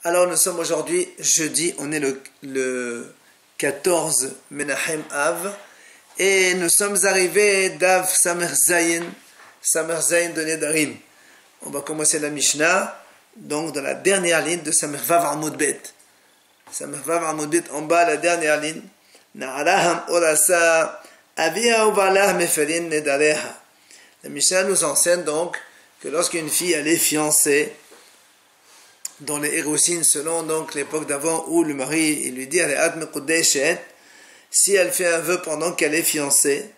Alors nous sommes aujourd'hui jeudi, on est le 14 Menahem Av et nous sommes arrivés d'Av Samer Zayin de Nedarim. On va commencer la Mishnah, donc dans la dernière ligne de Samer Vav Amud Bet. Samer Vav Amud Bet en bas, la dernière ligne. Na'araham orasa avia uvalah meferin nedareha. La Mishnah nous enseigne donc que lorsqu'une fille elle est fiancée, dans les Hérosines, selon donc l'époque d'avant où le mari il lui dit si elle fait un vœu pendant qu'elle est fiancée,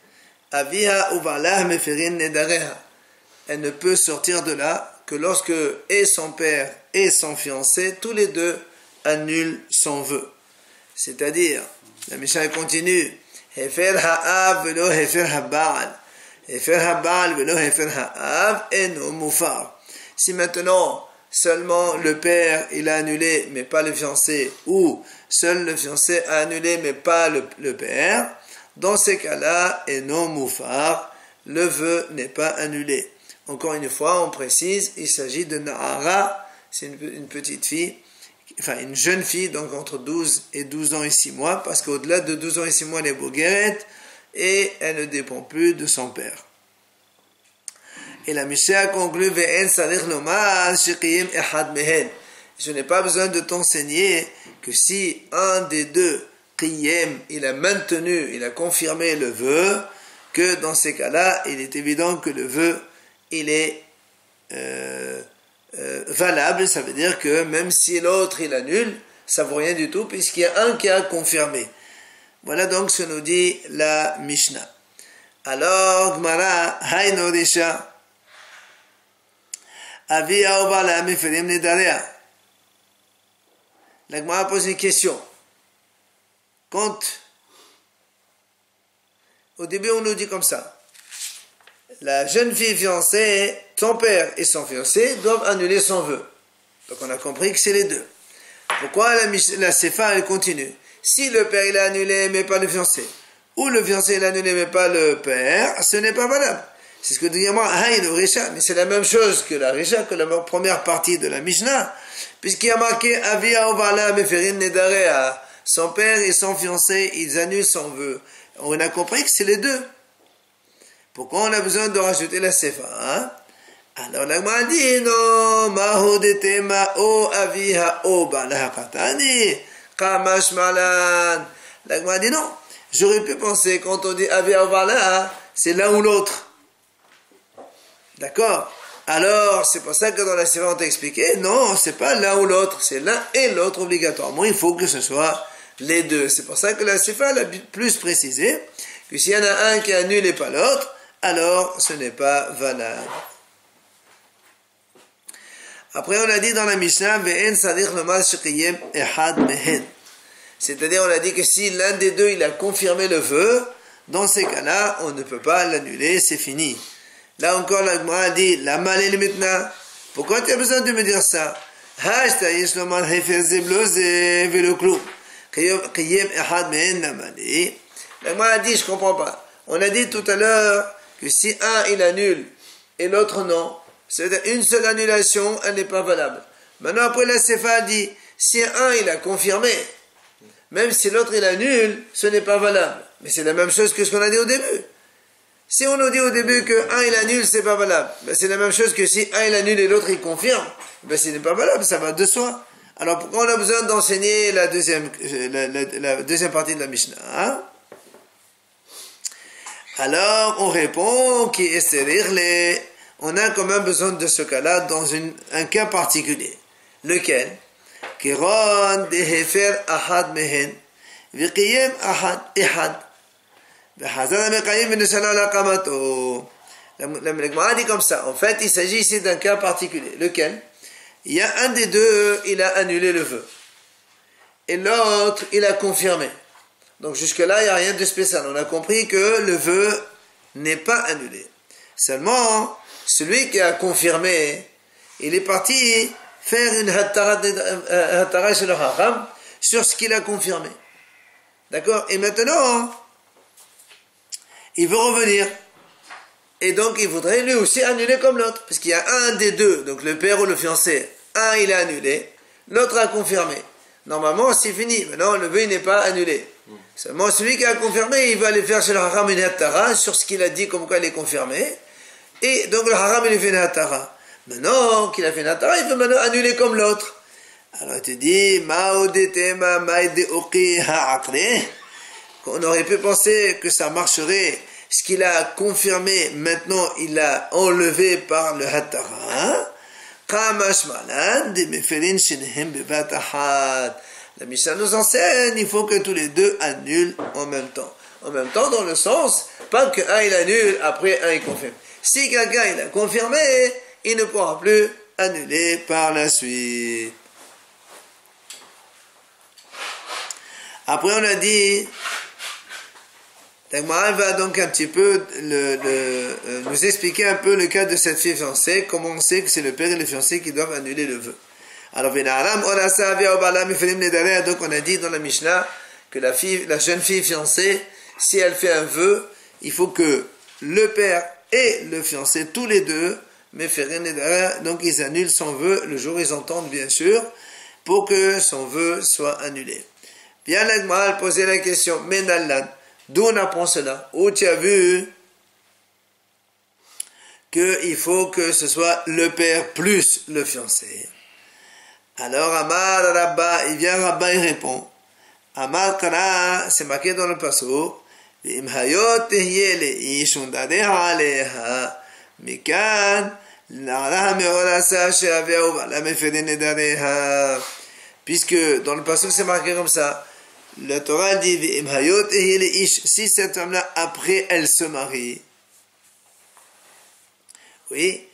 avia uvalah meferin nedareha, elle ne peut sortir de là que lorsque et son père et son fiancé, tous les deux annulent son vœu. C'est-à-dire, la Mishnah continue, hefer ha'av velo hefer ha'ba'al, hefer ha'ba'al velo hefer ha'av eno mufar. Si maintenant seulement le père il a annulé mais pas le fiancé, ou seul le fiancé a annulé mais pas le père, dans ces cas-là, eno mufar, le vœu n'est pas annulé. Encore une fois, on précise, il s'agit de Na'ara, c'est une petite fille, enfin une jeune fille, donc entre 12 et 12 ans et 6 mois, parce qu'au-delà de 12 ans et 6 mois, elle est bogueret, et elle ne dépend plus de son père. Et la Mishnah conclut, Ve'en salir lomar sheqiyim ehad mehen. Je n'ai pas besoin de t'enseigner que si un des deux, qiyem, il a maintenu, il a confirmé le vœu, que dans ces cas-là, il est évident que le vœu il est valable, ça veut dire que même si l'autre il annule, ça ne vaut rien du tout puisqu'il y a un qui a confirmé. Voilà donc ce que nous dit la Mishnah. Alors, Gmara, Hayno Risha, Avia Ovala Meferim Nedarea. La Gmara pose une question. Quand, au début on nous dit comme ça, la jeune fille fiancée, son père et son fiancé doivent annuler son vœu. Donc on a compris que c'est les deux. Pourquoi la Sefa elle continue? Si le père il a annulé mais pas le fiancé, ou le fiancé il a annulé mais pas le père, ce n'est pas valable. C'est ce que dit moi, le Risha, mais c'est la même chose que la Risha, que la première partie de la Mishnah, puisqu'il y a marqué Avia Ovala Meferin Nedarea, son père et son fiancé ils annulent son vœu. On a compris que c'est les deux. Pourquoi on a besoin de rajouter la sefa, hein? Alors la Gemara dit non, mahodete ma'o aviha o balahakatani kamash malan. La Gemara dit non. J'aurais pu penser quand on dit aviha o balaha, c'est l'un ou l'autre. D'accord? Alors c'est pour ça que dans la sefa on t'a expliqué non, c'est pas l'un ou l'autre, c'est l'un et l'autre obligatoirement. Il faut que ce soit les deux. C'est pour ça que la sefa l'a plus précisé que s'il y en a un qui annule et pas l'autre, alors ce n'est pas valable. Après on a dit dans la Mishnah Ve'en salir lomar sheqiyem ehad mehen. C'est-à-dire on a dit que si l'un des deux il a confirmé le vœu, dans ces cas-là on ne peut pas l'annuler, c'est fini. Là encore la Gemara a dit la malel mitna. Pourquoi tu as besoin de me dire ça? Hashta yesh lomar hefer zebloze velo klum qiyem ehad mehen namali. La Gemara a dit je comprends pas. On a dit tout à l'heure que si un il annule et l'autre non, c'est une seule annulation, elle n'est pas valable. Maintenant après la Sefa dit, si un il a confirmé, même si l'autre il annule, ce n'est pas valable. Mais c'est la même chose que ce qu'on a dit au début. Si on nous dit au début que un il annule, c'est pas valable, ben c'est la même chose que si un il annule et l'autre il confirme, ben ce n'est pas valable, ça va de soi. Alors pourquoi on a besoin d'enseigner la deuxième partie de la Mishnah, hein? Alors, on répond on a quand même besoin de ce cas-là dans un cas particulier. Lequel? Kiron dehefer ahad mehen, viqiyem ahad ehad, v'hazan meqayim v'neshala la kamato. La Gemara dit comme ça. En fait, il s'agit ici d'un cas particulier. Lequel? Il y a un des deux, il a annulé le vœu. Et l'autre, il a confirmé. Donc jusque-là, il n'y a rien de spécial. On a compris que le vœu n'est pas annulé. Seulement, celui qui a confirmé, il est parti faire une hattara chez le haram sur ce qu'il a confirmé. D'accord? Et maintenant, il veut revenir. Et donc, il voudrait lui aussi annuler comme l'autre. Parce qu'il y a un des deux, donc le père ou le fiancé, un il a annulé, l'autre a confirmé. Normalement, c'est fini. Maintenant, le vœu n'est pas annulé. Seulement, celui qui a confirmé, il va aller faire chez le haram une hattara sur ce qu'il a dit, comme quoi il est confirmé. Et donc, le haram, il fait une hattara. Maintenant qu'il a fait une hattara, il peut maintenant annuler comme l'autre. Alors, il te dit, on aurait pu penser que ça marcherait. Ce qu'il a confirmé, maintenant, il l'a enlevé par le hattara. La Mishnah nous enseigne, il faut que tous les deux annulent en même temps. En même temps, dans le sens, pas qu'un il annule, après un il confirme. Si quelqu'un il a confirmé, il ne pourra plus annuler par la suite. Après, on a dit, la Gemara va donc un petit peu nous expliquer un peu le cas de cette fille fiancée, comment on sait que c'est le père et le fiancé qui doivent annuler le vœu. Alors, donc on a dit dans la Mishnah que la jeune fille fiancée, si elle fait un vœu, il faut que le père et le fiancé, tous les deux, donc ils annulent son vœu le jour où ils entendent, bien sûr, pour que son vœu soit annulé. Bien, la Gemara posait la question, Menallan, d'où on apprend cela? Où tu as vu qu'il faut que ce soit le père plus le fiancé? Alors, Amar Rabba, il vient Rabba, il répond. Amar Kara, c'est marqué dans le pasuk. Puisque dans le pasuk c'est marqué comme ça. La Torah dit si cette femme-là, après elle se marie. Oui,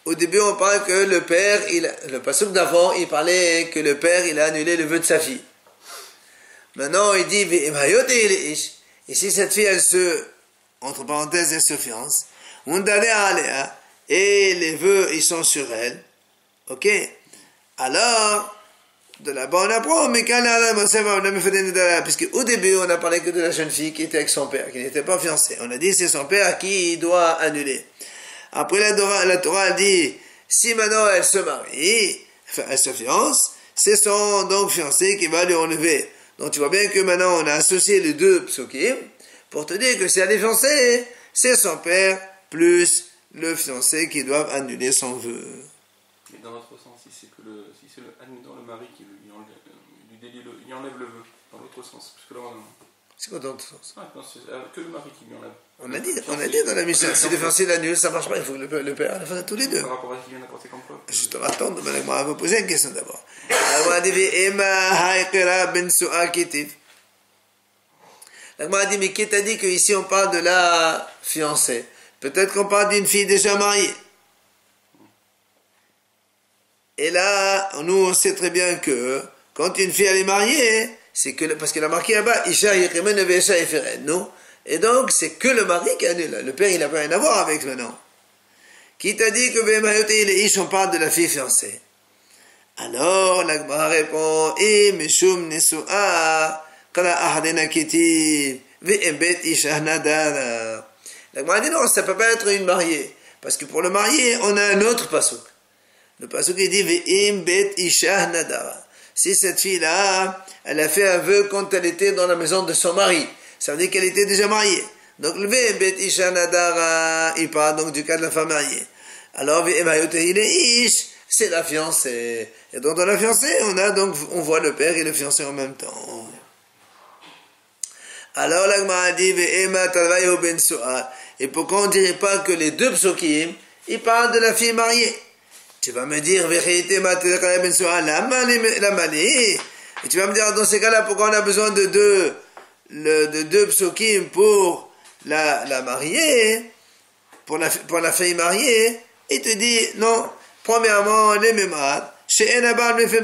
au début, on parle que le père, le pasuk d'avant, il parlait que le père, il a annulé le vœu de sa fille. Maintenant, il dit, et si cette fille, elle entre parenthèses, elle se fiance, et les vœux, ils sont sur elle, ok? Alors, de là-bas, on apprend, puisque au début, on a parlé que de la jeune fille qui était avec son père, qui n'était pas fiancée. On a dit, c'est son père qui doit annuler. Après, la Torah dit, si maintenant elle se marie, enfin, elle se fiance, c'est son donc fiancé qui va lui enlever. Donc tu vois bien que maintenant on a associé les deux psukim pour te dire que si elle est fiancée, c'est son père plus le fiancé qui doivent annuler son vœu. Mais dans l'autre sens, si c'est admettant le mari qui lui enlève le vœu, dans l'autre sens, parce que là c'est quoi dans l'autre sens? Que le mari qui lui enlève. On a dit dans la mission, si le fiancé l'annule, ça marche pas, il faut que le père le fasse à tous les deux. Par rapport à ce qu'il vient d'apporter comme preuve. Je te attends, on va poser une question d'abord. Alors, on a dit, mais qui t'a dit qu'ici on parle de la fiancée? Peut-être qu'on parle d'une fille déjà mariée. Et là, nous, on sait très bien que quand une fille elle est mariée, c'est que parce qu'elle a marqué là-bas, non? Et donc, c'est que le mari qui annule. Le père, il n'a pas rien à voir avec maintenant. Qui t'a dit que on parle de la fille fiancée? Alors, la Gemara répond, Meshum Nesu'a, Kala Ahadena Kiti, Ve'embet Isha Nadara. La Gemara dit non, ça ne peut pas être une mariée. Parce que pour le marié, on a un autre pasuk. Le pasuk, il dit, Ve'embet Isha Nadara. Si cette fille-là, elle a fait un vœu quand elle était dans la maison de son mari, ça veut dire qu'elle était déjà mariée. Donc, le Ve'embet Isha Nadara, il parle donc du cas de la femme mariée. Alors, c'est la fiancée. Et donc, dans la fiancée, on voit le père et le fiancé en même temps. Alors, la Gemara dit, et pourquoi on ne dirait pas que les deux psukim, ils parlent de la fille mariée? Tu vas me dire, et tu vas me dire, dans ces cas-là, pourquoi on a besoin de deux psukim pour la mariée, pour la fille mariée? Il te dit, non, premièrement, les mémoires, chez Enabal me fait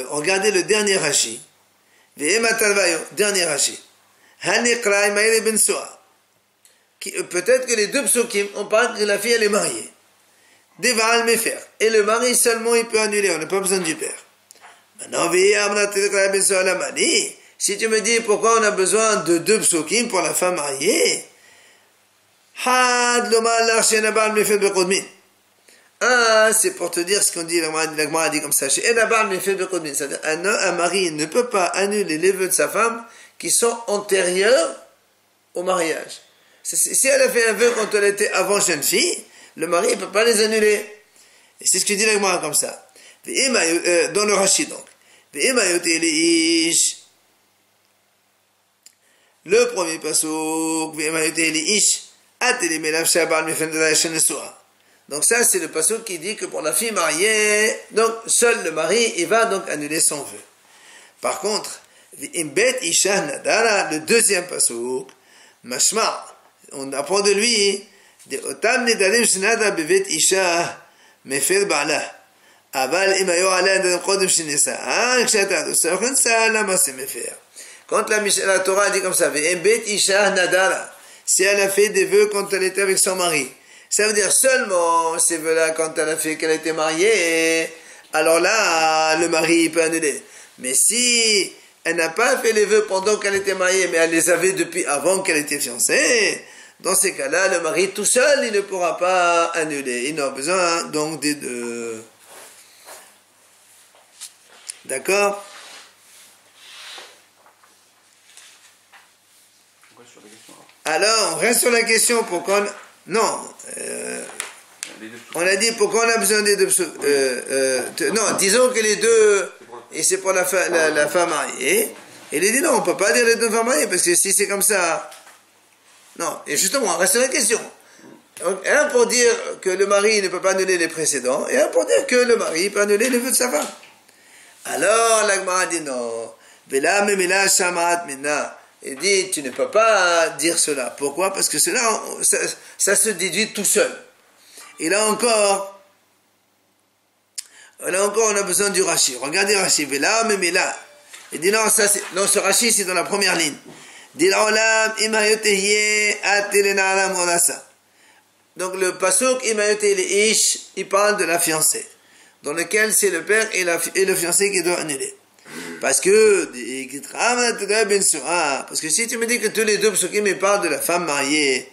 regardez le dernier Rashi, dernier Rashi, peut-être que les deux psukim, on parle que la fille elle est mariée, Deval me faire, et le mari seulement il peut annuler, on n'a pas besoin du père. Maintenant, si tu me dis pourquoi on a besoin de deux psukim pour la femme mariée, Had lomar la shenabal mefed bekodmin. Ah, c'est pour te dire ce qu'on dit, la Gemara a dit comme ça. Shenabal mefed bekodmin. C'est-à-dire, un mari ne peut pas annuler les vœux de sa femme qui sont antérieurs au mariage. Si elle a fait un vœu quand elle était avant jeune fille, le mari ne peut pas les annuler. Et c'est ce que dit la Gemara comme ça. Dans le Rashi donc. Le premier passouk, donc ça c'est le passouk qui dit que pour la fille mariée, donc seul le mari il va donc annuler son vœu. Par contre, le deuxième passouk, mashma, on apprend de lui, de otam nedarim shnada bevet isha mefer ba'la. אבל אם היו עליה נדרים קודם שנישאה, כשאתה עושה חנסה, למה זה מפר? Quand la Torah dit comme ça, ואם בית אישה נדרה, si elle a fait des vœux quand elle était avec son mari, ça veut dire seulement ces vœux-là quand elle a fait qu'elle était mariée, alors là, le mari peut annuler. Mais si elle n'a pas fait les vœux pendant qu'elle était mariée, mais elle les avait depuis avant qu'elle était fiancée, dans ces cas-là, le mari tout seul, il ne pourra pas annuler. Il a besoin donc des deux. D'accord? Alors, on reste sur la question pourquoi non, on a dit pourquoi on a besoin des deux. Non, disons que les deux, et c'est pour la femme mariée. Et il a dit non, on ne peut pas dire les deux femmes mariées parce que si c'est comme ça, non. Et justement, on reste sur la question. Un pour dire que le mari ne peut pas annuler les précédents, et un pour dire que le mari peut annuler les vœux de sa femme. Alors, la Gemara dit non. Il dit, tu ne peux pas dire cela. Pourquoi? Parce que cela, ça se déduit tout seul. Et là encore, on a besoin du Rashi. Regardez Rashi. Il dit non, non, ce Rashi, c'est dans la première ligne. Donc, le pasuk, il parle de la fiancée, dans lequel c'est le père et le fiancé qui doivent annuler. Parce que si tu me dis que tous les deux psukim ils parlent de la femme mariée,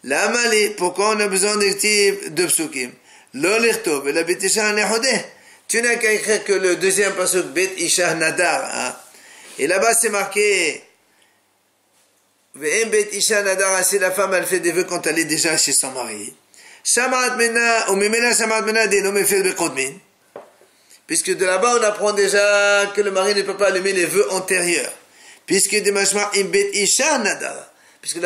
la malé, pourquoi on a besoin de psukim? Tu n'as qu'à écrire que le deuxième pasuk bet isha nadar, et là-bas c'est marqué bet isha nadar, si la femme elle fait des vœux quand elle est déjà chez son mari. Puisque de là-bas on apprend déjà que le mari ne peut pas allumer les vœux antérieurs. Puisque la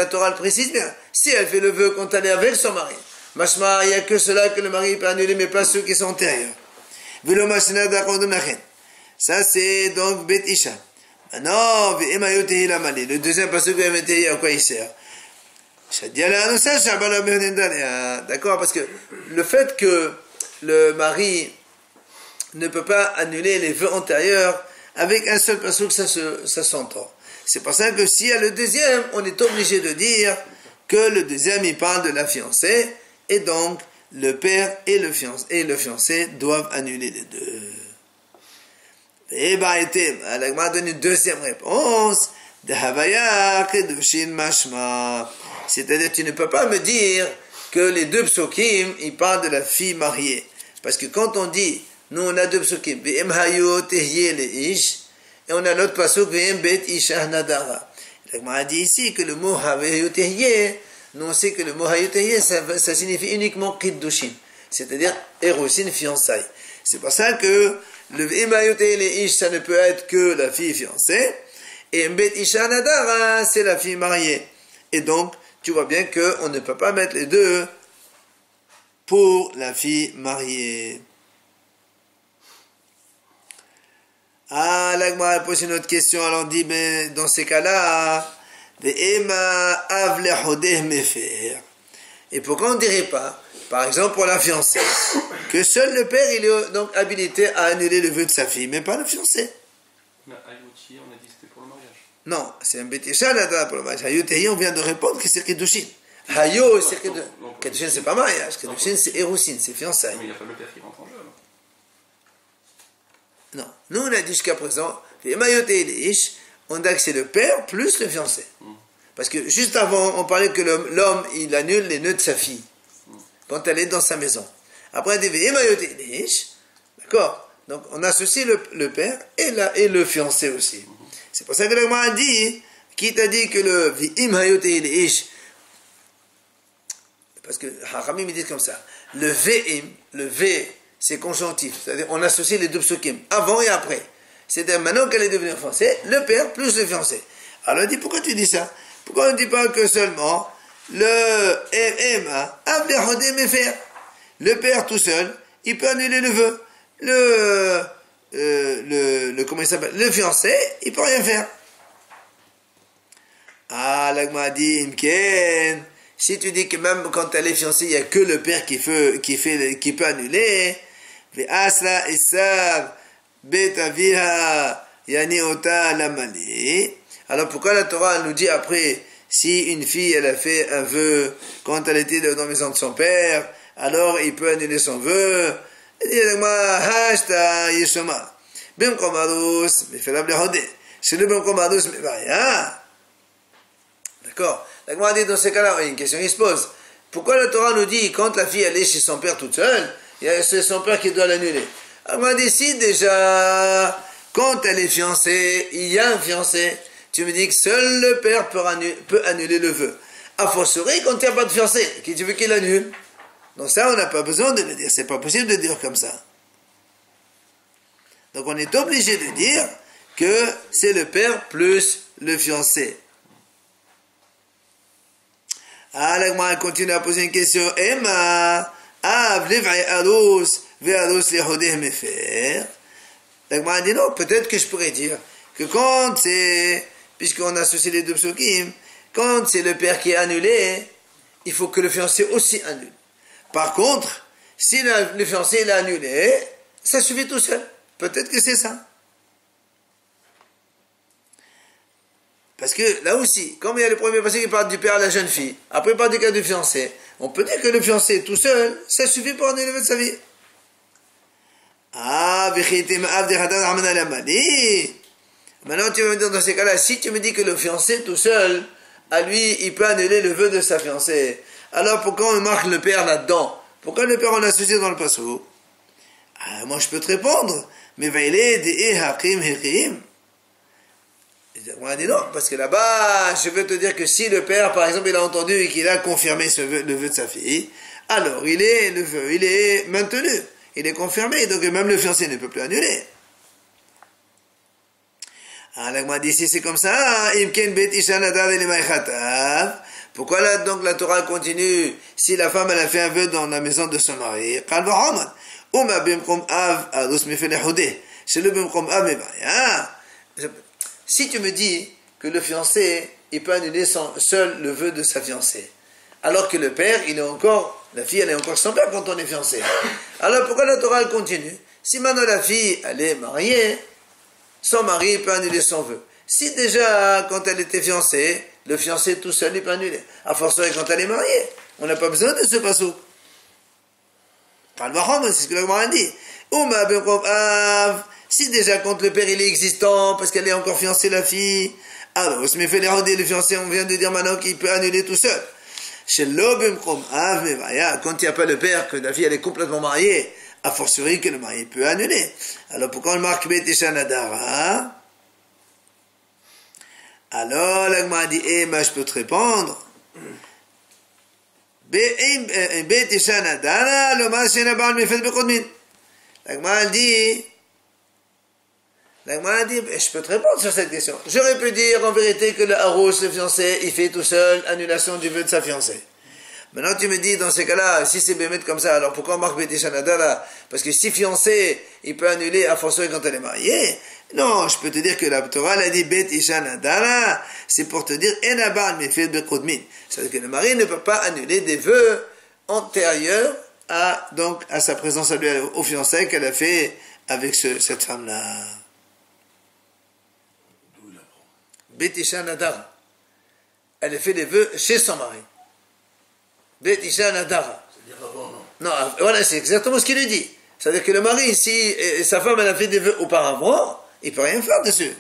Torah le précise bien, si elle fait le vœu quand elle est avec son mari, il n'y a que cela que le mari peut annuler, mais pas ceux qui sont antérieurs. Ça c'est donc Bet Isha. Maintenant, le deuxième passage de à quoi il sert? D'accord, parce que le fait que le mari ne peut pas annuler les vœux antérieurs avec un seul passouk, ça s'entend. C'est pour ça que s'il y a le deuxième, on est obligé de dire que le deuxième il parle de la fiancée, et donc le père et le fiancé doivent annuler les deux. Et la Gemara donne une deuxième réponse. C'est-à-dire, tu ne peux pas me dire que les deux psukim, ils parlent de la fille mariée. Parce que quand on dit, nous on a deux psukim, et on a l'autre pasuk, la Gemara dit ici que le mot nous on sait que le mot ça signifie uniquement kiddushin, c'est-à-dire erusin, fiançailles. C'est pour ça que le ça ne peut être que la fille fiancée, et bet isha nadara, c'est la fille mariée. Et donc, tu vois bien qu'on ne peut pas mettre les deux pour la fille mariée. Ah, la Gemara pose une autre question. Alors on dit, mais dans ces cas-là, et pourquoi on ne dirait pas, par exemple pour la fiancée, que seul le père il est donc habilité à annuler le vœu de sa fille, mais pas le fiancé? Mais Ayuti, on a dit que c'était pour le mariage. Non, c'est un bétisha pour le mariage. Ayuti, on vient de répondre que c'est Kedushin. Hayo, c'est Kedushin, c'est pas mariage. Kedushin, c'est Erusin, c'est fiançailles. Mais il n'y a pas le père qui rentre en jeu, alors. Non, nous on a dit jusqu'à présent, on a que c'est le père plus le fiancé. Parce que juste avant, on parlait que l'homme, il annule les nœuds de sa fille, quand elle est dans sa maison. Après, il dit, d'accord? Donc, on associe le père et le fiancé aussi. C'est pour ça que l'Agma a dit, qui t'a dit que le V'im hayote ish, parce que Haramim ils disent comme ça, le V, c'est conjonctif, c'est-à-dire on associe les deux psukim, avant et après. C'est-à-dire maintenant qu'elle est devenue fiancée, le père plus le fiancé. Alors on dit, pourquoi tu dis ça? Pourquoi on ne dit pas que seulement le le père tout seul, il peut annuler le vœu. Comment il s'appelle? Le fiancé, il peut rien faire. Ah, l'Agma dit, Imken, si tu dis que même quand elle est fiancée, il n'y a que le père qui peut annuler, Ve'asra isav bet aviha yani ota lamali. Alors pourquoi la Torah nous dit après, si une fille elle a fait un vœu quand elle était dans la maison de son père, alors il peut annuler son vœu. Il dit hashta yeshoma ben komarus mefelab lehodé. C'est le ben komarus mevaya. D'accord. La Gemara dit dans ces cas-là, il y a une question qui se pose. Pourquoi la Torah nous dit quand la fille elle est chez son père toute seule, c'est son père qui doit l'annuler? La Gemara dit si déjà quand elle est fiancée, il y a un fiancé. Tu me dis que seul le père peut annuler le vœu. A fortiori quand il n'y a pas de fiancé, qui tu veux qu'il annule? Donc ça, on n'a pas besoin de le dire. C'est pas possible de dire comme ça. Donc on est obligé de dire que c'est le père plus le fiancé. Ah, la Gemara continue à poser une question. Emma, la Gemara dit non, peut-être que je pourrais dire que quand c'est, puisqu'on associe les deux psukim, quand c'est le père qui est annulé, il faut que le fiancé aussi annule. Par contre, si le fiancé l'a annulé, ça suffit tout seul. Peut-être que c'est ça. Parce que là aussi, comme il y a le premier passage qui parle du père à la jeune fille, après il parle du cas du fiancé, on peut dire que le fiancé tout seul, ça suffit pour annuler le vœu de sa vie. Ah, maintenant tu vas me dire dans ces cas-là, si tu me dis que le fiancé tout seul, à lui, il peut annuler le vœu de sa fiancée, alors pourquoi on marque le père là-dedans? Pourquoi le père on associe dans le passo? Ah, moi je peux te répondre, mais vaïlé des hakim herim. On a dit non, parce que là-bas, je veux te dire que si le père, par exemple, il a entendu et qu'il a confirmé le vœu de sa fille, alors le vœu, il est maintenu, il est confirmé, donc même le fiancé ne peut plus annuler. Alors, on dit si c'est comme ça, pourquoi là, donc la Torah continue, si la femme elle a fait un vœu dans la maison de son mari, si tu me dis que le fiancé, il peut annuler seul le vœu de sa fiancée, alors que le père, la fille, elle est encore son père quand on est fiancé. Alors pourquoi la Torah elle continue? Si maintenant la fille, elle est mariée, son mari peut annuler son vœu. Si déjà, quand elle était fiancée, le fiancé tout seul, il peut annuler. A fortiori quand elle est mariée, on n'a pas besoin de ce pasouk. C'est ce que la Gemara dit. Si déjà quand le père il est existant, parce qu'elle est encore fiancée la fille, alors on se met fait les rendez le fiancé, on vient de dire maintenant qu'il peut annuler tout seul. Quand il n'y a pas le père, que la fille elle est complètement mariée, a fortiori que le mari peut annuler. Alors pourquoi on marque Betisha Nadara? Alors la Gemara dit, je peux te répondre. Betisha Nadara, le Mashena Baal Mefed Bekodmin. La Gemara dit, je peux te répondre sur cette question. J'aurais pu dire en vérité que le harouche, le fiancé, il fait tout seul annulation du vœu de sa fiancée. Maintenant tu me dis dans ces cas-là, si c'est bémet comme ça, alors pourquoi on marque Betisha Nadara? Parce que si fiancé, il peut annuler à fortiori quand elle est mariée. Non, je peux te dire que la Torah a dit Betisha Nadara, c'est pour te dire Enabar Mefed Bekodmin. C'est-à-dire que le mari ne peut pas annuler des vœux antérieurs à sa présence à lui, au fiancé qu'elle a fait avec cette femme-là. Betisha Nadara. Elle a fait des vœux chez son mari. Betisha Nadara. C'est-à-dire avant, non? Non, voilà, c'est exactement ce qu'il lui dit. C'est-à-dire que le mari, si sa femme elle a fait des vœux auparavant, il ne peut rien faire dessus.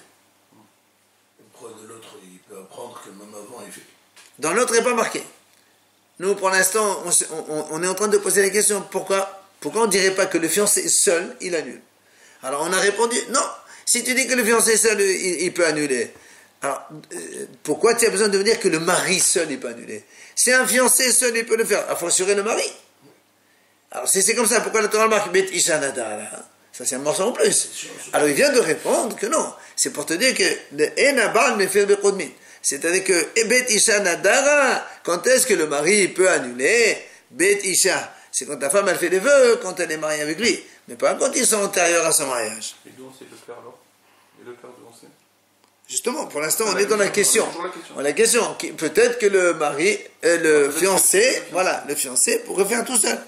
Le preuve de l'autre, il peut apprendre que même avant, il fait Dans l'autre, il n'est pas marqué. Nous, pour l'instant, on est en train de poser la question, pourquoi on ne dirait pas que le fiancé seul, il annule? Alors, on a répondu, non, si tu dis que le fiancé seul, il peut annuler, alors, pourquoi tu as besoin de me dire que le mari seul, il peut annuler? Si un fiancé seul, il peut le faire, il faut assurer le mari. Alors, si c'est comme ça, pourquoi la Torah marque Bet Isha Nadara? Ça, c'est un morceau en plus. Alors, il vient de répondre que non. C'est pour te dire que le Enabal me fait Bekodmin. C'est-à-dire que Bet Isha Nadara, quand est-ce que le mari peut annuler Bet Isha? C'est quand ta femme, elle fait des vœux, quand elle est mariée avec lui. Mais pas quand ils sont antérieurs à son mariage. Et d'où on sait le père alors? Et le père d'où on sait? Justement, pour l'instant, on est dans la question. La question. Peut-être que le mari, le fiancé, voilà, le fiancé pourrait faire tout seul.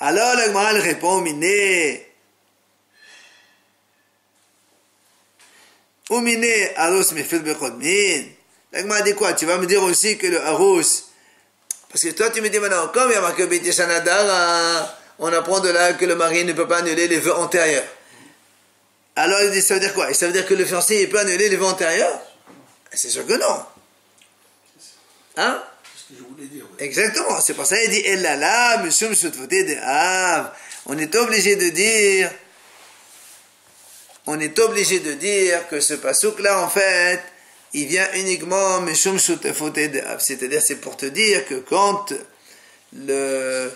Alors, la Gemara répond, Miné. Ou Miné, Aros Mefil Bechodmin. La Gemara dit quoi? Tu vas me dire aussi que le Aros, parce que toi, tu me dis maintenant, comme il y a marqué Bet Isha Nadara, on apprend de là que le mari ne peut pas annuler les vœux antérieurs. Alors, il dit, ça veut dire quoi? Et ça veut dire que le fiancé, il peut annuler les vœux antérieurs? C'est sûr que non. Hein? C'est ce que je voulais dire. Ouais. Exactement. C'est pour ça qu'il dit, Ellala, Mishum Shutfoté de Av. On est obligé de dire que ce pasouk-là, en fait, il vient uniquement Mishum Shutfoté de Av. C'est-à-dire, c'est pour te dire que quand le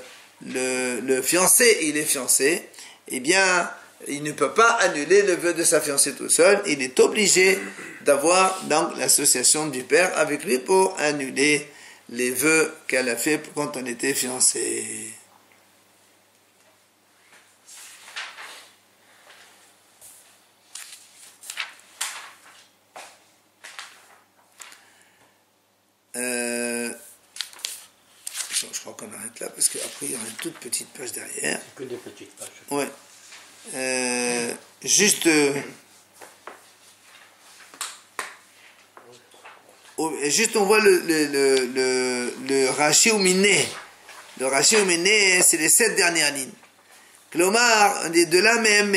fiancé, il est fiancé, eh bien, il ne peut pas annuler le vœu de sa fiancée tout seul. Il est obligé d'avoir donc l'association du père avec lui pour annuler les vœux qu'elle a fait quand on était fiancé. Je crois qu'on arrête là parce qu'après il y aura une toute petite page derrière. Que des petites pages. Ouais. Juste on voit le Rashi ou Miné. Le Rashi ou Miné, c'est les 7 dernières lignes. Klomar, de là même,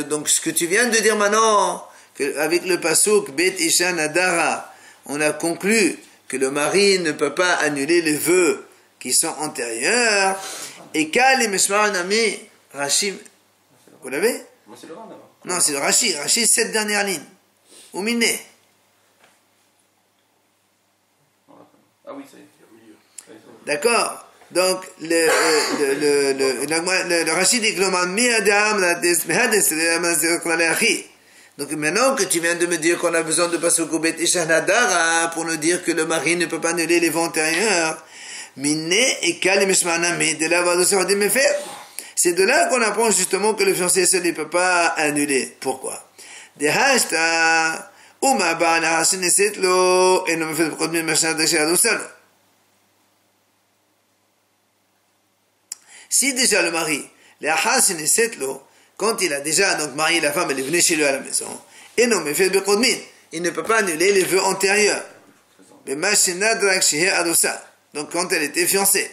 donc ce que tu viens de dire maintenant, avec le pasuk Bet Isha Nadara, on a conclu que le mari ne peut pas annuler les vœux qui sont antérieurs. Et Kal et Meshmar Nami, Rashi, vous l'avez? Moi, c'est le Ran d'abord. Non, c'est le Rashi. Rashi, 7 dernières lignes. Ou Miné. Ah oui, ça y est. D'accord? Donc, le Rashi dit que donc maintenant que tu viens de me dire qu'on a besoin de passer au Bet Isha Nadara pour nous dire que le mari ne peut pas annuler les vœux antérieurs, Miné et Kal et Meshmanami, de là, c'est de là qu'on apprend justement que le fiancé seul ne peut pas annuler. Pourquoi? Si déjà le mari, quand il a déjà donc marié la femme, elle est venue chez lui à la maison, et non, mais fait il ne peut pas annuler les vœux antérieurs. Donc quand elle était fiancée,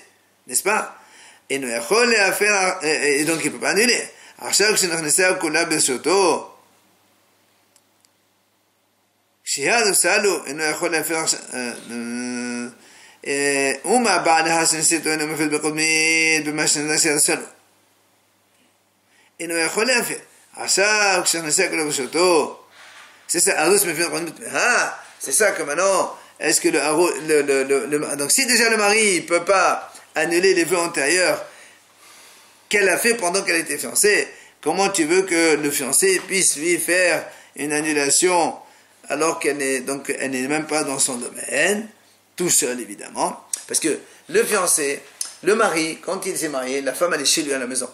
n'est-ce pas? Et donc il ne peut pas annuler. C'est ça, c'est ça que maintenant, est-ce que donc si déjà le mari ne peut pas annuler les vœux antérieurs qu'elle a fait pendant qu'elle était fiancée, comment tu veux que le fiancé puisse lui faire une annulation alors qu'elle n'est même pas dans son domaine, tout seul évidemment, parce que le fiancé, le mari, quand il s'est marié, la femme elle est chez lui à la maison,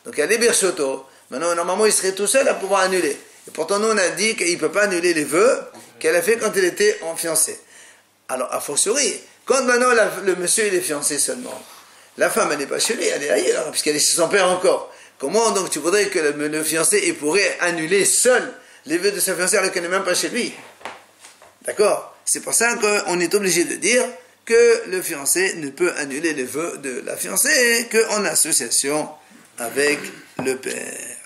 donc elle est Birchoto, maintenant normalement il serait tout seul à pouvoir annuler, et pourtant nous on a dit qu'il ne peut pas annuler les vœux qu'elle a fait quand elle était en fiancée. Alors a fortiori, quand maintenant le monsieur il est fiancé seulement, la femme elle n'est pas chez lui, elle est ailleurs, puisqu'elle est chez son père encore, comment donc tu voudrais que le fiancé il pourrait annuler seul les vœux de sa fiancée alors qu'elle n'est même pas chez lui? D'accord? C'est pour ça qu'on est obligé de dire que le fiancé ne peut annuler les vœux de la fiancée qu'en association avec le père.